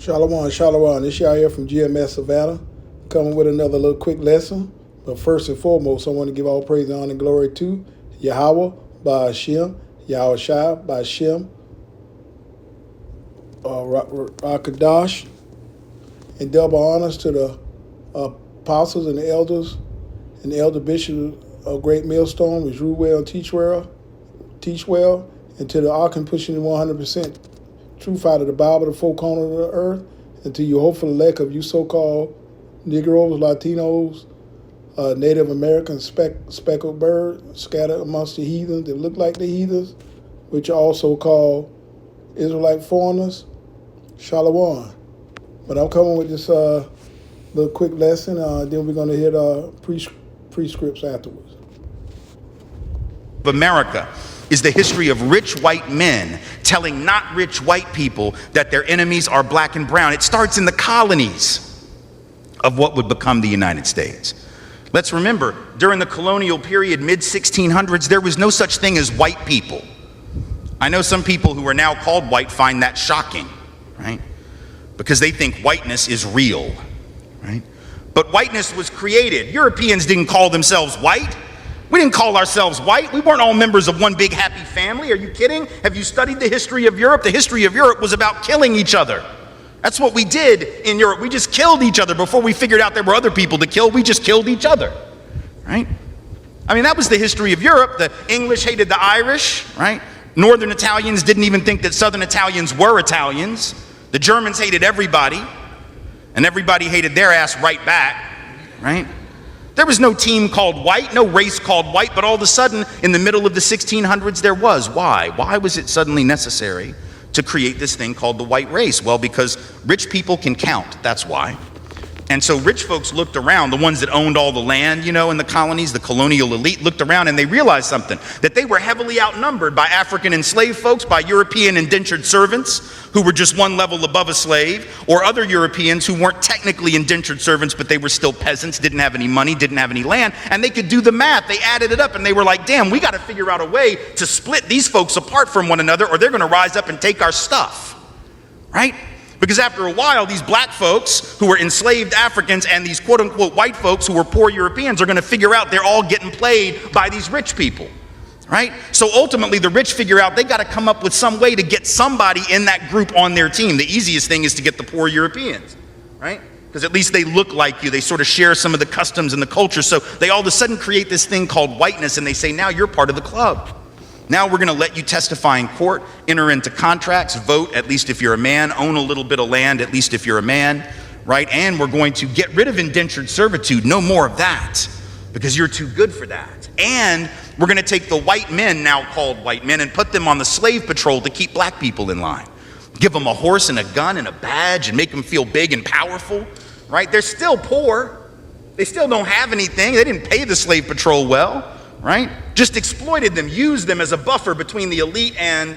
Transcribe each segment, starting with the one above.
Shalom, shalom. This y'all here from GMS Savannah, coming with another little quick lesson. But first and foremost, I want to give all praise, honor, and glory to Yahweh, by Hashem, Yahweh Shai, by Hashem, Rakadash, and double honors to the apostles and the elders and the elder bishops of Great Millstone, which rule well and teach well, and to the Archon pushing the 100% truth out of the Bible, the four corners of the earth, and to you hopeful elect of you so-called Negroes, Latinos, Native Americans, speckled birds scattered amongst the heathens that look like the heathens, which are also called Israelite foreigners. Shalom. But I'm coming with this little quick lesson. Then we're going to hit prescripts afterwards. America is the history of rich white men telling not rich white people that their enemies are black and brown. It starts in the colonies of what would become the United States. Let's remember, during the colonial period, mid-1600s, there was no such thing as white people. I know some people who are now called white find that shocking, right? Because they think whiteness is real, right? But whiteness was created. Europeans didn't call themselves white. We didn't call ourselves white. We weren't all members of one big happy family. Are you kidding? Have you studied the history of Europe? The history of Europe was about killing each other. That's what we did in Europe. We just killed each other before we figured out there were other people to kill. We just killed each other, right? I mean, that was the history of Europe. The English hated the Irish, right? Northern Italians didn't even think that Southern Italians were Italians. The Germans hated everybody, and everybody hated their ass right back, right? There was no team called white, no race called white, but all of a sudden, in the middle of the 1600s, there was. Why? Why was it suddenly necessary to create this thing called the white race? Well, because rich people can count, that's why. And so rich folks looked around, the ones that owned all the land, in the colonies, the colonial elite looked around and they realized something, that they were heavily outnumbered by African enslaved folks, by European indentured servants who were just one level above a slave, or other Europeans who weren't technically indentured servants, but they were still peasants, didn't have any money, didn't have any land, and they could do the math. They added it up and they were like, damn, we got to figure out a way to split these folks apart from one another or they're going to rise up and take our stuff, right? Because after a while, these black folks who were enslaved Africans and these quote unquote white folks who were poor Europeans are going to figure out they're all getting played by these rich people, right? So ultimately the rich figure out they got to come up with some way to get somebody in that group on their team. The easiest thing is to get the poor Europeans, right? Because at least they look like you. They sort of share some of the customs and the culture. So they all of a sudden create this thing called whiteness and they say, now you're part of the club. Now we're going to let you testify in court, enter into contracts, vote, at least if you're a man, own a little bit of land, at least if you're a man, right? And we're going to get rid of indentured servitude, no more of that, because you're too good for that. And we're going to take the white men, now called white men, and put them on the slave patrol to keep black people in line. Give them a horse and a gun and a badge and make them feel big and powerful, right? They're still poor. They still don't have anything. They didn't pay the slave patrol well. Right? Just exploited them, used them as a buffer between the elite and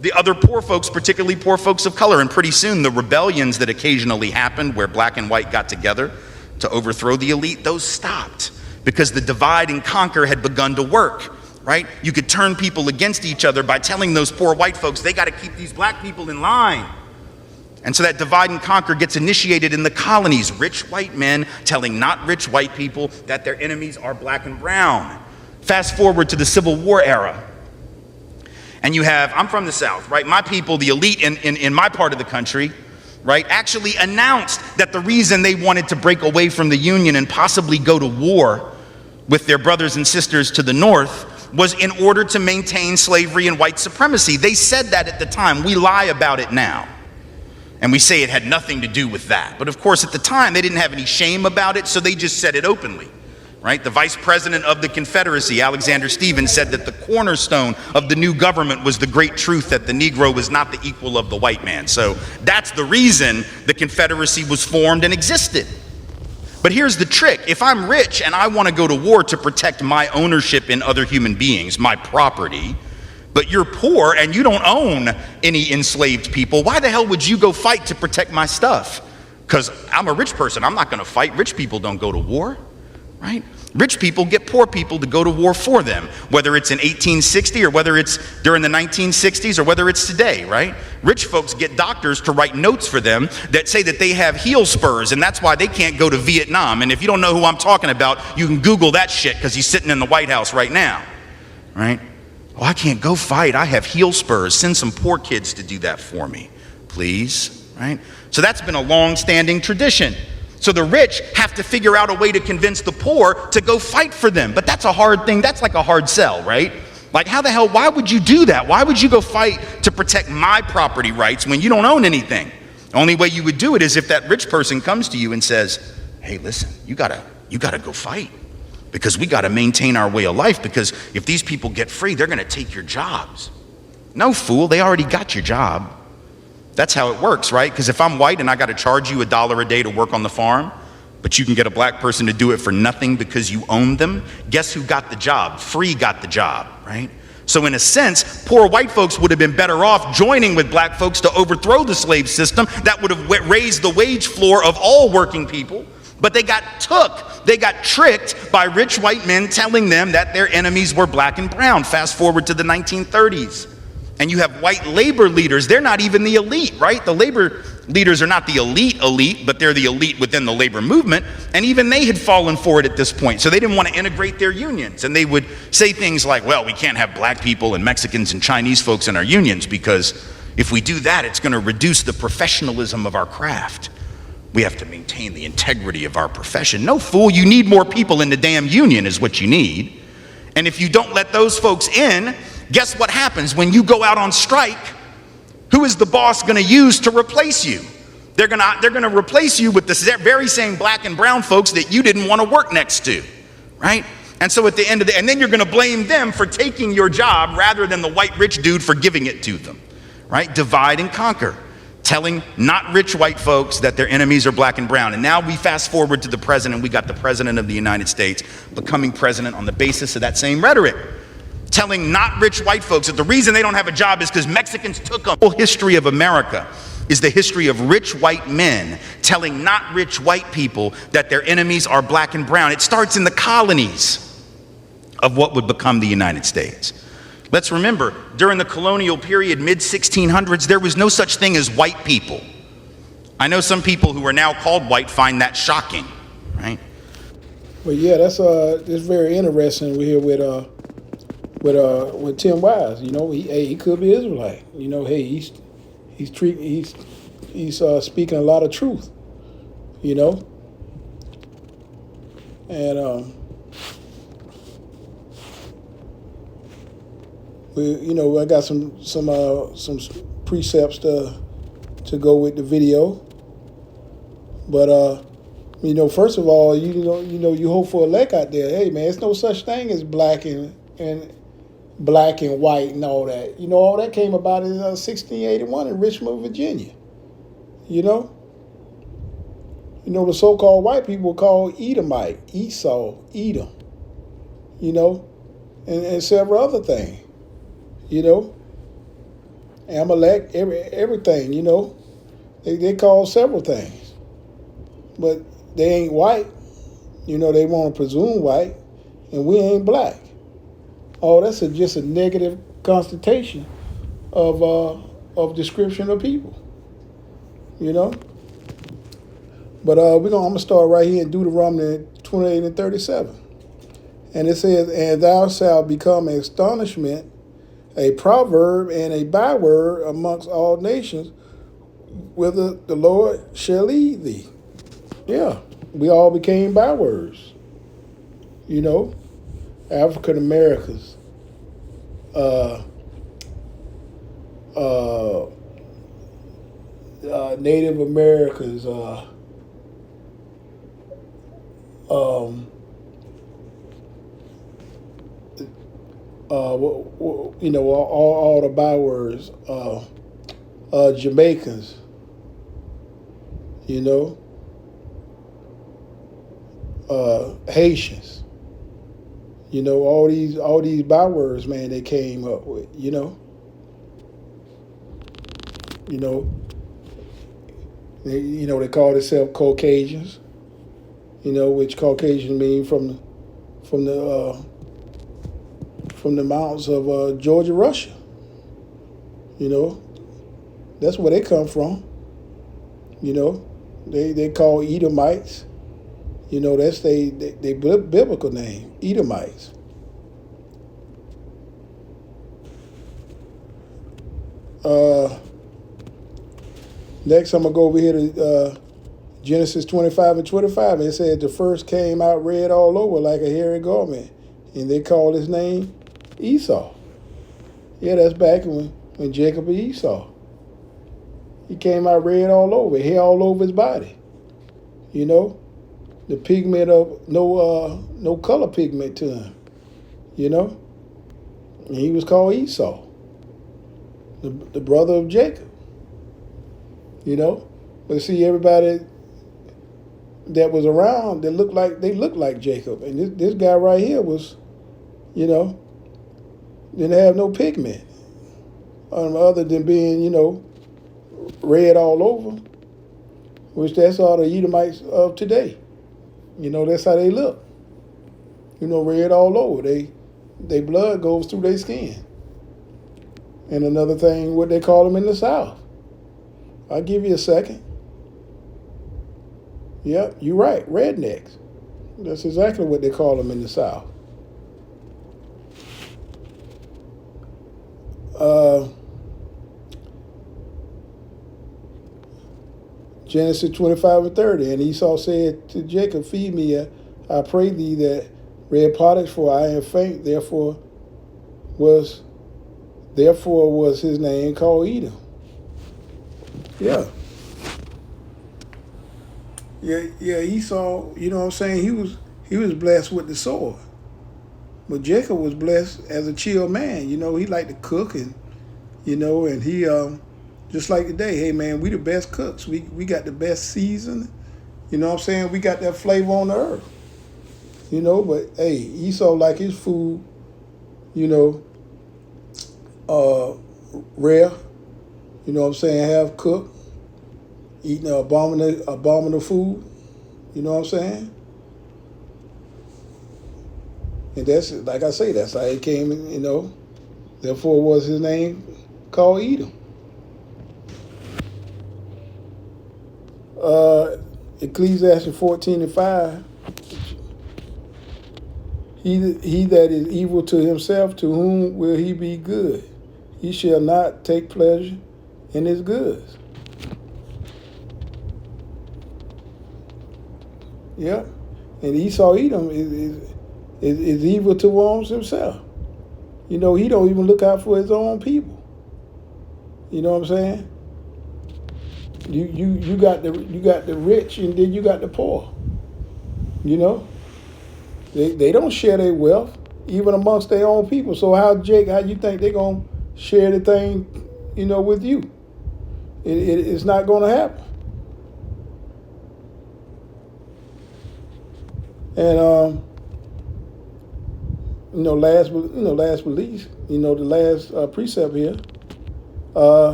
the other poor folks, particularly poor folks of color. And pretty soon the rebellions that occasionally happened where black and white got together to overthrow the elite, those stopped because the divide and conquer had begun to work, right? You could turn people against each other by telling those poor white folks, they got to keep these black people in line. And so that divide and conquer gets initiated in the colonies, rich white men telling not rich white people that their enemies are black and brown. Fast forward to the Civil War era, and you have, I'm from the South, right? My people, the elite in my part of the country, right, actually announced that the reason they wanted to break away from the Union and possibly go to war with their brothers and sisters to the North was in order to maintain slavery and white supremacy. They said that at the time. We lie about it now. And we say it had nothing to do with that. But of course, at the time, they didn't have any shame about it, so they just said it openly. Right? The vice president of the Confederacy, Alexander Stephens, said that the cornerstone of the new government was the great truth that the Negro was not the equal of the white man. So that's the reason the Confederacy was formed and existed. But here's the trick. If I'm rich and I want to go to war to protect my ownership in other human beings, my property, but you're poor and you don't own any enslaved people, why the hell would you go fight to protect my stuff? Because I'm a rich person. I'm not going to fight. Rich people don't go to war. Right? Rich people get poor people to go to war for them, whether it's in 1860 or whether it's during the 1960s or whether it's today, right? Rich folks get doctors to write notes for them that say that they have heel spurs and that's why they can't go to Vietnam. And if you don't know who I'm talking about, you can Google that shit because he's sitting in the White House right now, right? Oh, I can't go fight. I have heel spurs. Send some poor kids to do that for me, please, right? So that's been a long-standing tradition. So the rich have to figure out a way to convince the poor to go fight for them. But that's a hard thing. That's like a hard sell, right? Like how the hell, why would you do that? Why would you go fight to protect my property rights when you don't own anything? The only way you would do it is if that rich person comes to you and says, hey, listen, you gotta go fight because we gotta maintain our way of life because if these people get free, they're gonna take your jobs. No, fool, they already got your job. That's how it works, right? Because if I'm white and I got to charge you $1 a day to work on the farm, but you can get a black person to do it for nothing because you own them, guess who got the job? Free got the job, right? So in a sense, poor white folks would have been better off joining with black folks to overthrow the slave system. That would have raised the wage floor of all working people. But they got tricked by rich white men telling them that their enemies were black and brown. Fast forward to the 1930s. And you have white labor leaders. They're not even the elite, right? The labor leaders are not the elite, but they're the elite within the labor movement. And even they had fallen for it at this point. So they didn't want to integrate their unions. And they would say things like, well, we can't have black people and Mexicans and Chinese folks in our unions because if we do that, it's going to reduce the professionalism of our craft. We have to maintain the integrity of our profession. No, fool, you need more people in the damn union is what you need. And if you don't let those folks in, guess what happens when you go out on strike? Who is the boss going to use to replace you? They're going to replace you with the very same black and brown folks that you didn't want to work next to, right? And so at the end of and then you're going to blame them for taking your job rather than the white rich dude for giving it to them, right? Divide and conquer, telling not rich white folks that their enemies are black and brown. And now we fast forward to the president. We got the president of the United States becoming president on the basis of that same rhetoric. Telling not rich white folks that the reason they don't have a job is because Mexicans took them. The whole history of America is the history of rich white men telling not rich white people that their enemies are black and brown. It starts in the colonies of what would become the United States. Let's remember, during the colonial period, mid-1600s, there was no such thing as white people. I know some people who are now called white find that shocking, right? Well, yeah, that's very interesting. We're here with Tim Wise. You know, he could be Israelite. You know, hey, he's speaking a lot of truth. You know, and I got some precepts to go with the video, but first of all, you hope for elect out there. Hey man, it's no such thing as black and white and all that. You know, all that came about in 1681 in Richmond, Virginia. You know, the so-called white people were called Edomite, Esau, Edom. You know, and several other things. You know, Amalek, everything. You know, they call several things, but they ain't white. You know, they want to presume white, and we ain't black. Oh, that's just a negative constatation of description of people. You know, but I'm gonna start right here in Deuteronomy 28 and 37, and it says, "And thou shalt become an astonishment, a proverb, and a byword amongst all nations, whither the Lord shall lead thee." Yeah, we all became bywords. You know, African Americans, Native Americans, all the bywords, Jamaicans, Haitians. All these bywords, man, they came up with. They call themselves Caucasians. Which Caucasian mean from from the mountains of Georgia, Russia. You know, that's where they come from. You know, they call Edomites. You know, that's they biblical name, Edomites. Uh, Next, I'm gonna go over here to Genesis 25 and 25. It says the first came out red all over like a hairy garment, and they called his name Esau. Yeah, that's back when Jacob and Esau. He came out red all over, hair all over his body. You know, the pigment of no color pigment to him. You know, and he was called Esau, the brother of Jacob. You know, but see everybody that was around that looked like Jacob, and this guy right here was, you know, didn't have no pigment, other than being, you know, red all over, which that's all the Edomites of today. You know, that's how they look. You know, red all over. They blood goes through their skin. And another thing, what they call them in the South. I'll give you a second. Yep, you're right, rednecks. That's exactly what they call them in the South. Genesis 25 and 30. And Esau said to Jacob, feed me, I pray thee, that red pottage, for I am faint. Therefore was his name called Edom. Yeah. Yeah, Esau, you know what I'm saying? He was blessed with the sword. But Jacob was blessed as a chill man. You know, he liked to cook, and you know, and he just like today, hey man, we the best cooks. We got the best season. You know what I'm saying? We got that flavor on the earth. You know, but hey, Esau like his food, you know, rare. You know what I'm saying? Half cooked, eating abominable food. You know what I'm saying? And that's, like I say, that's how it came, you know. Therefore was his name called Edom. Ecclesiastes 14 and 5. He that is evil to himself, to whom will he be good? He shall not take pleasure in his goods. Yeah. And Esau Edom is evil towards himself. You know, he don't even look out for his own people. You know what I'm saying? You got the rich, and then you got the poor. You know? They don't share their wealth, even amongst their own people. So how you think they're gonna share the thing, you know, with you? It's not gonna happen. And last but least, the last precept here,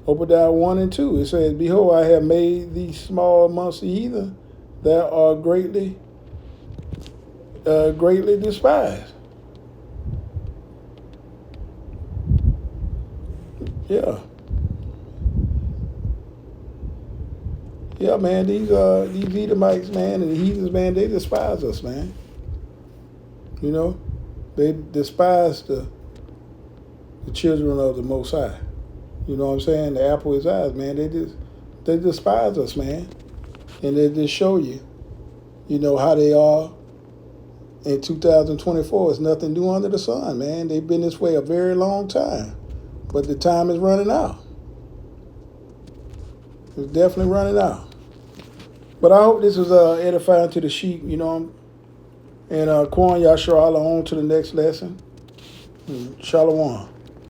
Obadiah 1 and 2. It says, "Behold, I have made thee small amongst the heathen, that are greatly despised." Yeah. Yeah, man, these Edomites, man, and the heathens, man, they despise us, man. You know, they despise the children of the Most High. You know what I'm saying? The apple of his eyes, man. They despise us, man, and they just show you, you know, how they are. In 2024, it's nothing new under the sun, man. They've been this way a very long time, but the time is running out. It's definitely running out. But I hope this was edifying to the sheep, you know. And Kwan Yashar, on to the next lesson. Shalom.